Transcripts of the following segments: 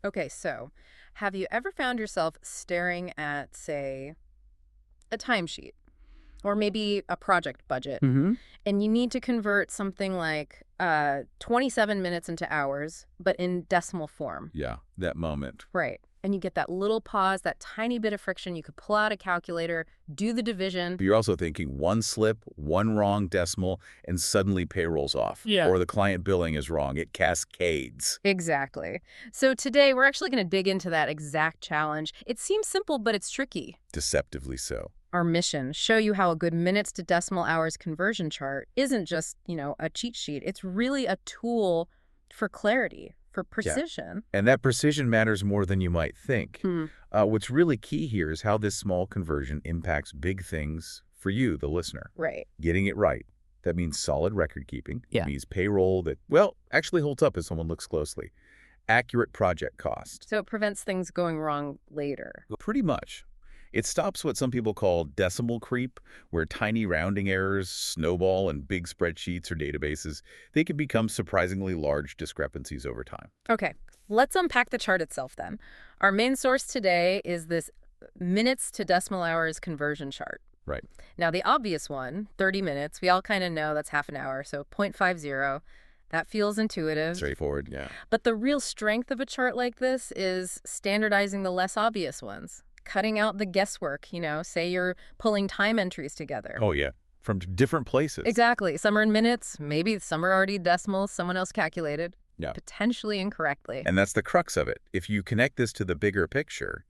Okay, so have you ever found yourself staring at, say, a timesheet or maybe a project budget, Hmm. and you need to convert something like 27 minutes into hours, but in decimal form? Yeah, that moment. Right. And you get that little pause, that tiny bit of friction. You could pull out a calculator, do the division. But you're also thinking one slip, one wrong decimal, and suddenly payroll's off. Yeah. Or the client billing is wrong. It cascades. Exactly. So today we're actually going to dig into that exact challenge. It seems simple, but it's tricky. Deceptively so. Our mission, show you how a good minutes to decimal hours conversion chart isn't just, a cheat sheet. It's really a tool for clarity, for Yeah. precision. And that precision matters more than you might think. Hmm. What's really key here is how this small conversion impacts big things for you, the listener. Right. Getting it right. That means solid record keeping. Yeah. It means payroll that, well, actually holds up if someone looks closely. Accurate project cost. So it prevents things going wrong later. Pretty much. It stops what some people call decimal creep, where tiny rounding errors snowball in big spreadsheets or databases. They can become surprisingly large discrepancies over time. Okay, let's unpack the chart itself then. Our main source today is this minutes to decimal hours conversion chart. Right. Now, the obvious one, 30 minutes, we all kind of know that's half an hour, so 0.50. That feels intuitive. Straightforward, yeah. But the real strength of a chart like this is standardizing the less obvious ones, cutting out the guesswork, say you're pulling time entries together. Oh, yeah. From different places. Exactly. Some are in minutes, maybe some are already decimals, someone else calculated, Yeah. potentially incorrectly. And that's the crux of it. If you connect this to the bigger picture,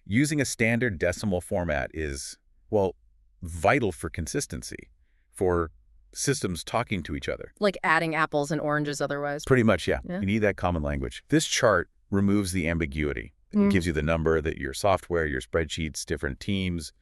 using a standard decimal format is, well, vital for consistency, for systems talking to each other. Like adding apples and oranges otherwise. Pretty much, yeah. Yeah. You need that common language. This chart removes the ambiguity. It gives you the number that your software, your spreadsheets, different teams,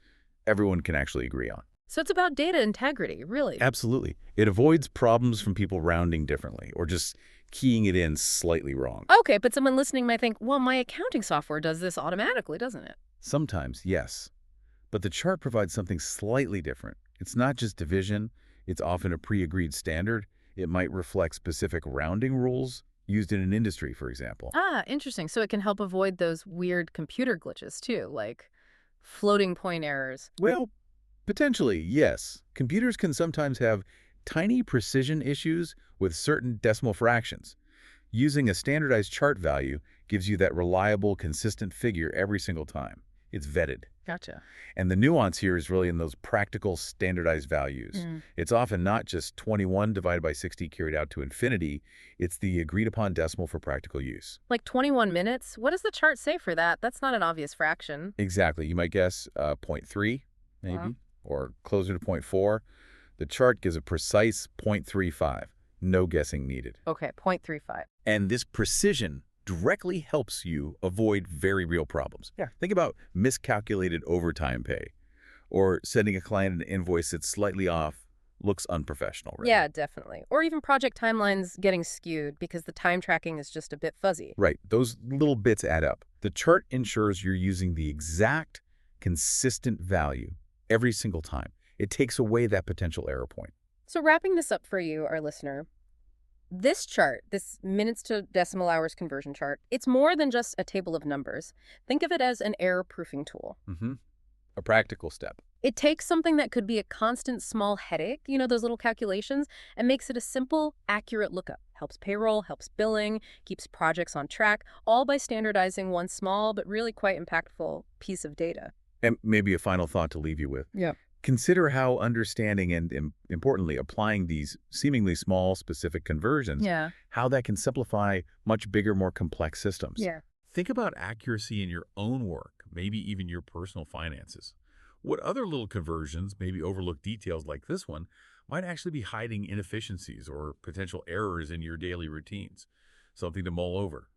everyone can actually agree on. So it's about data integrity, really. Absolutely. It avoids problems from people rounding differently or just keying it in slightly wrong. Okay, but someone listening might think, well, my accounting software does this automatically, doesn't it? Sometimes, yes. But the chart provides something slightly different. It's not just division. It's often a pre-agreed standard. It might reflect specific rounding rules used in an industry, for example. Ah, interesting. So it can help avoid those weird computer glitches, too, like floating point errors. Well, potentially, yes. Computers can sometimes have tiny precision issues with certain decimal fractions. Using a standardized chart value gives you that reliable, consistent figure every single time. It's vetted. Gotcha. And the nuance here is really in those practical standardized values. It's often not just 21 divided by 60 carried out to infinity. It's the agreed upon decimal for practical use. Like 21 minutes? What does the chart say for that? That's not an obvious fraction. Exactly. You might guess zero point 0.3, maybe, Wow. or closer to zero point 0.4. The chart gives a precise 0.35. No guessing needed. Okay, 0.35. And this precision directly helps you avoid very real problems. Yeah. Think about miscalculated overtime pay or sending a client an invoice that's slightly off, looks unprofessional. Right? Yeah, definitely. Or even project timelines getting skewed because the time tracking is just a bit fuzzy. Right. Those little bits add up. The chart ensures you're using the exact, consistent value every single time. It takes away that potential error point. So wrapping this up for you, our listener, this chart, this minutes to decimal hours conversion chart, it's more than just a table of numbers. Think of it as an error-proofing tool. A practical step. It takes something that could be a constant small headache, those little calculations, and makes it a simple, accurate lookup. Helps payroll, helps billing, keeps projects on track, all by standardizing one small but really quite impactful piece of data. And maybe a final thought to leave you with. Yeah. Consider how understanding and, importantly, applying these seemingly small, specific conversions, Yeah. how that can simplify much bigger, more complex systems. Yeah. Think about accuracy in your own work, maybe even your personal finances. What other little conversions, maybe overlooked details like this one, might actually be hiding inefficiencies or potential errors in your daily routines? Something to mull over.